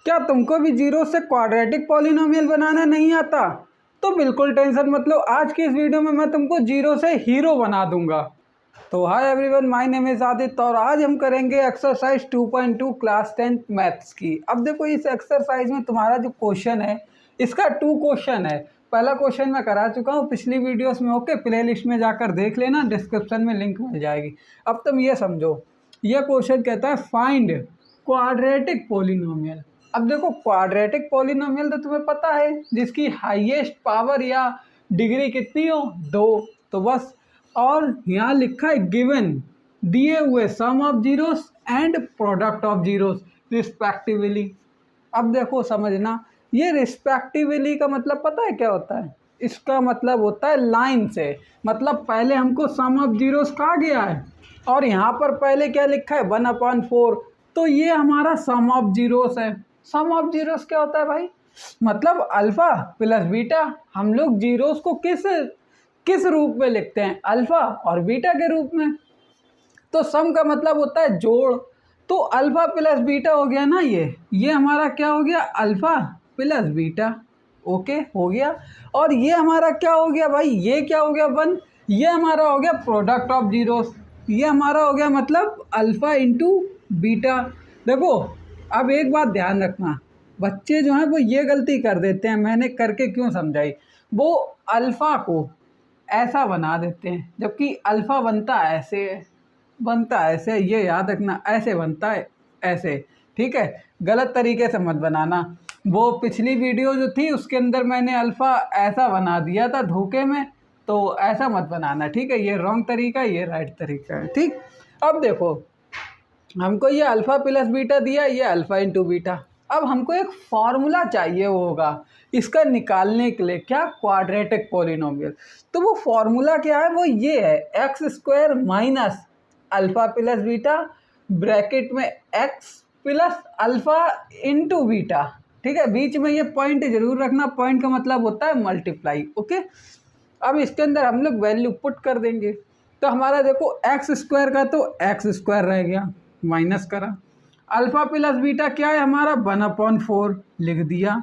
क्या तुमको भी जीरो से क्वाड्रेटिक पॉलिनोमियल बनाना नहीं आता? तो बिल्कुल टेंशन मत लो, आज की इस वीडियो में मैं तुमको जीरो से हीरो बना दूंगा। तो hi everyone, my name is Aditya और आज हम करेंगे एक्सरसाइज 2.2 क्लास 10 मैथ्स की। अब देखो इस एक्सरसाइज में तुम्हारा जो क्वेश्चन है इसका 2 क्वेश्चन है। पहला क्वेश्चन मैं करा चुका हूँ पिछली वीडियोस में, ओके, प्लेलिस्ट में जाकर देख लेना, डिस्क्रिप्शन में लिंक मिल जाएगी। अब तुम ये समझो, यह क्वेश्चन कहता है फाइंड क्वाड्रेटिक पॉलिनोमियल। अब देखो क्वाड्रेटिक पॉलिनोमियल तो तुम्हें पता है, जिसकी हाईएस्ट पावर या डिग्री कितनी हो, 2। तो बस, और यहाँ लिखा है गिवन, दिए हुए sum of zeros and product of zeros respectively. अब देखो समझना, ये रिस्पेक्टिवली का मतलब पता है क्या होता है? इसका मतलब होता है लाइन से, मतलब पहले हमको सम ऑफ जीरोस कहा गया है और यहाँ पर पहले क्या लिखा है 1/4, तो ये हमारा सम ऑफ जीरोस है। सम ऑफ जीरोस क्या होता है भाई? मतलब अल्फा प्लस बीटा। हम लोग जीरोस को किस किस रूप में लिखते हैं? अल्फा और बीटा के रूप में। तो सम का मतलब होता है जोड़, तो अल्फा प्लस बीटा हो गया ना, ये हमारा क्या हो गया? Alpha plus beta. ओके, हो गया। और ये हमारा क्या हो गया भाई? ये क्या हो गया? 1। ये हमारा हो गया प्रोडक्ट ऑफ जीरोस। ये हमारा हो गया मतलब अल्फा इंटू बीटा। देखो अब एक बात ध्यान रखना, बच्चे जो हैं वो ये गलती कर देते हैं, मैंने करके क्यों समझाई। वो अल्फ़ा को ऐसा बना देते हैं, जबकि अल्फ़ा बनता ऐसे है, बनता ऐसे, ये याद रखना, ऐसे बनता है, ऐसे। ठीक है, गलत तरीके से मत बनाना। वो पिछली वीडियो जो थी उसके अंदर मैंने अल्फ़ा ऐसा बना दिया था धोखे में, तो ऐसा मत बनाना। ठीक है, ये रॉन्ग तरीका है, ये राइट तरीका है। ठीक, अब देखो हमको ये अल्फ़ा प्लस बीटा दिया, ये अल्फ़ा इंटू बीटा। अब हमको एक फार्मूला चाहिए होगा इसका निकालने के लिए, क्या? Quadratic polynomial. तो वो फार्मूला क्या है? वो ये है, x² minus alpha plus beta bracket में x plus alpha into beta. ठीक है, बीच में ये पॉइंट जरूर रखना, पॉइंट का मतलब होता है मल्टीप्लाई। ओके, अब इसके अंदर हम लोग वैल्यू पुट कर देंगे, तो हमारा देखो x² का तो x² रह गया, माइनस करा। अल्फ़ा प्लस बीटा क्या है हमारा? 1/4 लिख दिया।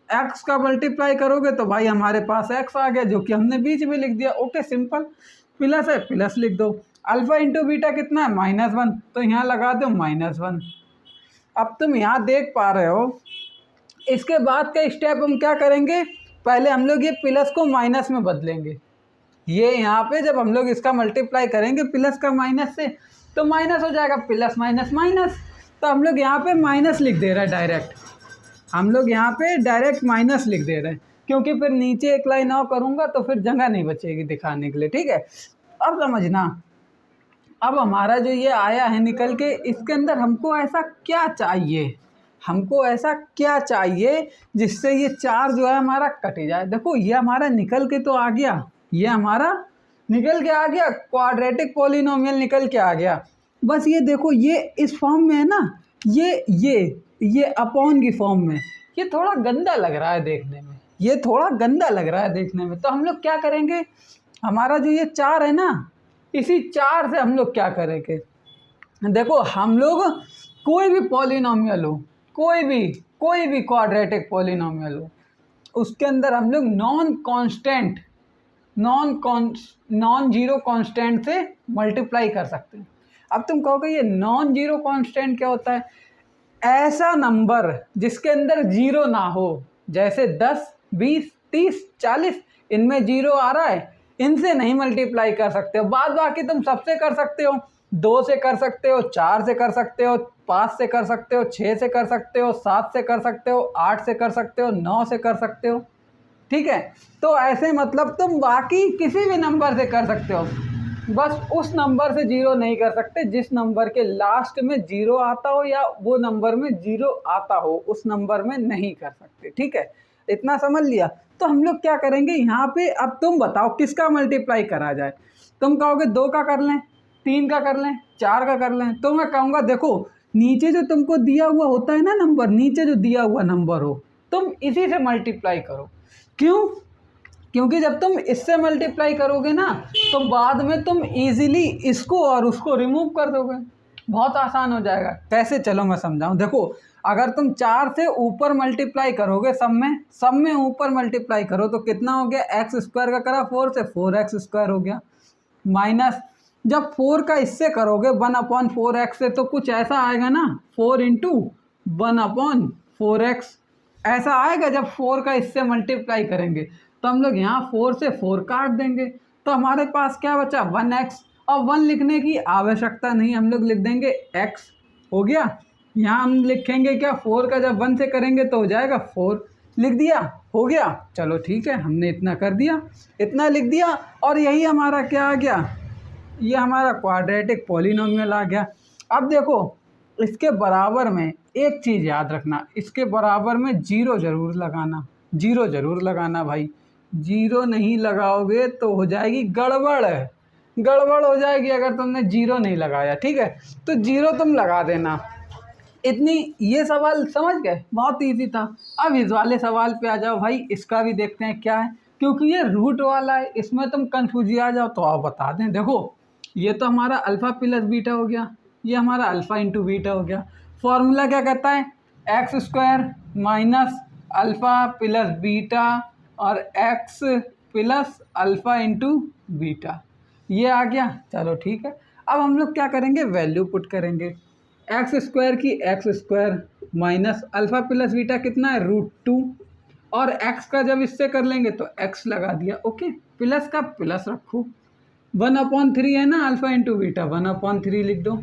x का मल्टीप्लाई करोगे तो भाई हमारे पास x आ गया, जो कि हमने बीच में लिख दिया। Okay, simple. प्लस है, प्लस लिख दो। अल्फ़ा इंटू बीटा कितना है? -1, तो यहाँ लगा दो -1। अब तुम यहाँ देख पा रहे हो, इसके बाद का स्टेप हम क्या करेंगे? पहले हम लोग ये प्लस को माइनस में बदलेंगे। ये यहाँ पे जब हम लोग इसका मल्टीप्लाई करेंगे प्लस का माइनस से, तो माइनस हो जाएगा, प्लस माइनस माइनस। तो हम लोग यहाँ पे माइनस लिख दे रहे हैं डायरेक्ट, हम लोग यहाँ पे डायरेक्ट माइनस लिख दे रहे हैं, क्योंकि फिर नीचे एक लाइन और करूँगा तो फिर जगह नहीं बचेगी दिखाने के लिए। ठीक है, अब समझना, अब हमारा जो ये आया है निकल के, इसके अंदर हमको ऐसा क्या चाहिए? हमको ऐसा क्या चाहिए जिससे ये 4 जो है हमारा कट जाए? देखो ये हमारा निकल के तो आ गया, ये हमारा निकल के आ गया, क्वाड्रेटिक पॉलिनोमियल निकल के आ गया। बस ये देखो, ये इस फॉर्म में है ना, ये अपॉन की फॉर्म में, ये थोड़ा गंदा लग रहा है देखने में, ये थोड़ा गंदा लग रहा है देखने में। तो हम लोग क्या करेंगे, हमारा जो ये 4 है ना, इसी 4 से हम लोग क्या करेंगे? देखो हम लोग कोई भी पॉलिनोमियल हो, कोई भी क्वाड्रेटिक पॉलिनोमियल हो, उसके अंदर हम लोग नॉन जीरो कांस्टेंट से मल्टीप्लाई कर सकते हैं। अब तुम कहोगे ये नॉन जीरो कांस्टेंट क्या होता है? ऐसा नंबर जिसके अंदर जीरो ना हो, जैसे 10, 20, 30, 40, इनमें जीरो आ रहा है, इनसे नहीं मल्टीप्लाई कर सकते हो। बाद बाकी तुम सबसे कर सकते हो, 2 से कर सकते हो, 4 से कर सकते हो, 5 से कर सकते हो, 6 से कर सकते हो, 7 से कर सकते हो, 8 से कर सकते हो, 9 से कर सकते हो। ठीक है, तो ऐसे मतलब तुम बाकी किसी भी नंबर से कर सकते हो, बस उस नंबर से जीरो नहीं कर सकते जिस नंबर के लास्ट में जीरो आता हो या वो नंबर में जीरो आता हो, उस नंबर में नहीं कर सकते। ठीक है, इतना समझ लिया। तो हम लोग क्या करेंगे यहाँ पे, अब तुम बताओ किसका मल्टीप्लाई करा जाए? तुम कहोगे 2 का कर लें, 3 का कर लें, 4 का कर लें, तो मैं कहूँगा देखो नीचे जो तुमको दिया हुआ होता है ना नंबर, नीचे जो दिया हुआ नंबर हो, तुम इसी से मल्टीप्लाई करो। क्यों? क्योंकि जब तुम इससे मल्टीप्लाई करोगे ना, तो बाद में तुम इजीली इसको और उसको रिमूव कर दोगे, बहुत आसान हो जाएगा। कैसे? चलो मैं समझाऊं। देखो अगर तुम 4 से ऊपर मल्टीप्लाई करोगे सब में ऊपर मल्टीप्लाई करो तो कितना हो गया, एक्स स्क्वायर का करा 4 से 4x स्क्वायर हो गया, माइनस जब 4 का इससे करोगे 1/4x से तो कुछ ऐसा आएगा ना, 4 इंटू 1/4x ऐसा आएगा। जब 4 का इससे मल्टीप्लाई करेंगे तो हम लोग यहाँ 4 से 4 काट देंगे तो हमारे पास क्या बचा 1x, और 1 लिखने की आवश्यकता नहीं, हम लोग लिख देंगे x हो गया। यहाँ हम लिखेंगे क्या, 4 का जब 1 से करेंगे तो हो जाएगा 4, लिख दिया, हो गया। चलो ठीक है, हमने इतना कर दिया, इतना लिख दिया, और यही हमारा क्या आ गया, ये हमारा क्वाड्रेटिक पॉलिनोमियल आ गया। अब देखो इसके बराबर में एक चीज़ याद रखना, इसके बराबर में जीरो ज़रूर लगाना, जीरो ज़रूर लगाना भाई, जीरो नहीं लगाओगे तो हो जाएगी गड़बड़, गड़बड़ हो जाएगी अगर तुमने जीरो नहीं लगाया, ठीक है। तो जीरो तुम लगा देना। इतनी, ये सवाल समझ गए, बहुत इजी था। अब इस वाले सवाल पे आ जाओ भाई, इसका भी देखते हैं क्या है, क्योंकि ये रूट वाला है, इसमें तुम कंफ्यूज आ जाओ तो आप बता दें। देखो ये तो हमारा अल्फ़ा प्लस बीटा हो गया, ये हमारा अल्फ़ा इंटू बीटा हो गया। फॉर्मूला क्या कहता है, X square minus alpha plus beta और X plus alpha into beta, ये आ गया। चलो ठीक है, अब हम लोग क्या करेंगे, वैल्यू पुट करेंगे। एक्स स्क्वायर की x square minus alpha plus beta कितना है √2, और एक्स का जब इससे कर लेंगे तो एक्स लगा दिया, ओके। प्लस का प्लस रखो, 1/3 है ना अल्फ़ा इंटू बीटा, 1/3 लिख दो।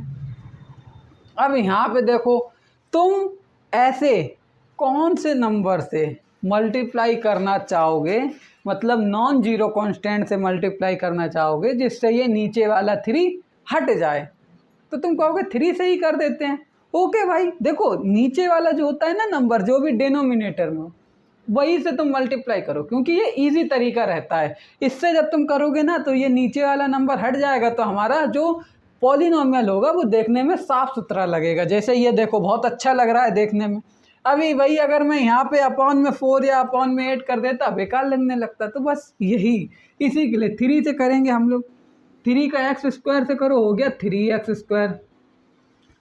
अब यहाँ पे देखो तुम ऐसे कौन से नंबर से मल्टीप्लाई करना चाहोगे, मतलब नॉन जीरो कांस्टेंट से मल्टीप्लाई करना चाहोगे जिससे ये नीचे वाला 3 हट जाए, तो तुम कहोगे 3 से ही कर देते हैं। ओके भाई, देखो नीचे वाला जो होता है ना नंबर, जो भी डिनोमिनेटर में, वही से तुम मल्टीप्लाई करो, क्योंकि ये इजी तरीका रहता है। इससे जब तुम करोगे ना तो ये नीचे वाला नंबर हट जाएगा, तो हमारा जो पॉलिनोमियल होगा वो देखने में साफ सुथरा लगेगा। जैसे ये देखो बहुत अच्छा लग रहा है देखने में। अभी वही अगर मैं यहाँ पे अपॉन में 4 या अपॉन में 8 कर देता, बेकार लगने लगता। तो बस यही, इसी के लिए 3 से करेंगे हम लोग। 3 का एक्स स्क्वायर से करो, हो गया 3x स्क्वायर।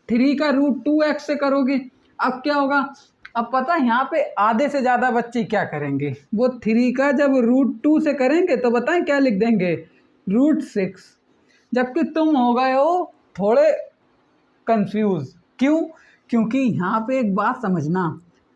3 का √2x से करोगे, अब क्या होगा, अब पता है यहाँ पे आधे से ज़्यादा बच्चे क्या करेंगे, वो 3 का जब √2 से करेंगे तो बताएं क्या लिख देंगे, √6। जबकि तुम हो गए हो थोड़े कंफ्यूज, क्यों, क्योंकि यहाँ पे एक बात समझना,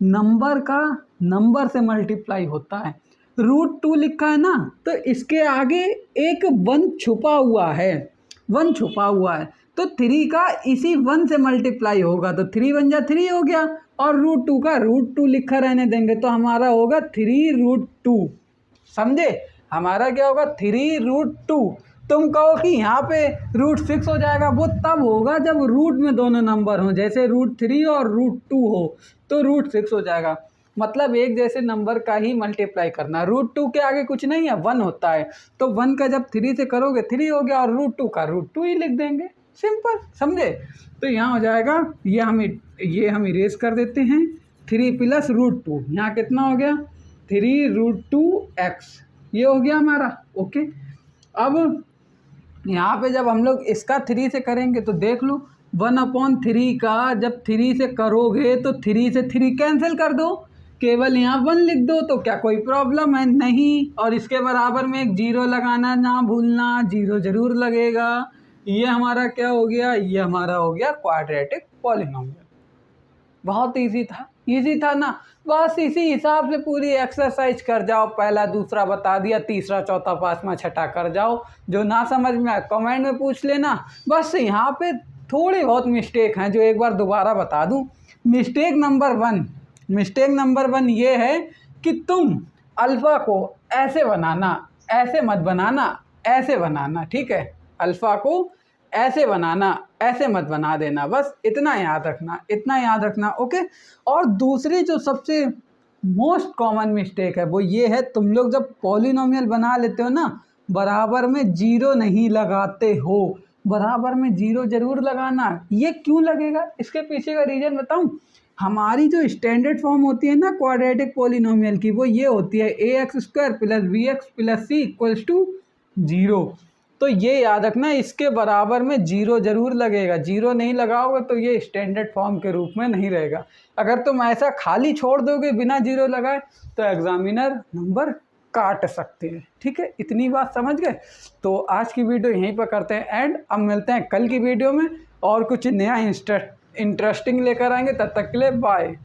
नंबर का नंबर से मल्टीप्लाई होता है। √2 लिखा है ना, तो इसके आगे एक 1 छुपा हुआ है, 1 छुपा हुआ है, तो 3 का इसी 1 से मल्टीप्लाई होगा, तो 3 बन जा 3 हो गया, और √2 का √2 लिखा रहने देंगे तो हमारा होगा 3√2। समझे, हमारा क्या होगा 3√2। तुम कहो कि यहाँ पे √6 हो जाएगा, वो तब होगा जब रूट में दोनों नंबर हों, जैसे √3 और √2 हो तो √6 हो जाएगा। मतलब एक जैसे नंबर का ही मल्टीप्लाई करना। √2 के आगे कुछ नहीं है, 1 होता है, तो 1 का जब 3 से करोगे 3 हो गया, और √2 का √2 ही लिख देंगे, सिंपल, समझे। तो यहाँ हो जाएगा, ये हम इरेज कर देते हैं, 3 प्लस √2, यहाँ कितना हो गया 3√2x, ये हो गया हमारा, ओके। अब यहाँ पे जब हम लोग इसका 3 से करेंगे तो देख लो 1/3 का जब 3 से करोगे तो 3 से 3 कैंसिल कर दो, केवल यहाँ 1 लिख दो, तो क्या कोई प्रॉब्लम है, नहीं। और इसके बराबर में एक जीरो लगाना ना भूलना, जीरो ज़रूर लगेगा। ये हमारा क्या हो गया, ये हमारा हो गया क्वाड्रेटिक पॉलिनोमियल। बहुत इजी था ना, बस इसी हिसाब से पूरी एक्सरसाइज कर जाओ। पहला दूसरा बता दिया, तीसरा चौथा पाँचवा छठा कर जाओ। जो ना समझ में आए कमेंट में पूछ लेना। बस यहाँ पे थोड़ी बहुत मिस्टेक हैं जो एक बार दोबारा बता दूँ। मिस्टेक नंबर 1 ये है कि तुम अल्फ़ा को ऐसे बनाना, ऐसे मत बनाना, ऐसे बनाना, ठीक है। अल्फ़ा को ऐसे बनाना, ऐसे मत बना देना, बस इतना याद रखना, ओके। और दूसरी जो सबसे मोस्ट कॉमन मिस्टेक है वो ये है, तुम लोग जब पॉलिनोमियल बना लेते हो ना, बराबर में जीरो नहीं लगाते हो। बराबर में जीरो ज़रूर लगाना। ये क्यों लगेगा, इसके पीछे का रीज़न बताऊं। हमारी जो स्टैंडर्ड फॉर्म होती है ना क्वाड्रेटिक पॉलिनोमियल की, वो ये होती है ax² + bx + c = 0। तो ये याद रखना, इसके बराबर में जीरो ज़रूर लगेगा। जीरो नहीं लगाओगे तो ये स्टैंडर्ड फॉर्म के रूप में नहीं रहेगा। अगर तुम ऐसा खाली छोड़ दोगे बिना जीरो लगाए तो एग्जामिनर नंबर काट सकते हैं। ठीक है, इतनी बात समझ गए। तो आज की वीडियो यहीं पर करते हैं एंड। अब मिलते हैं कल की वीडियो में और कुछ नया इंटरेस्टिंग लेकर आएंगे। तब तक के लिए बाय।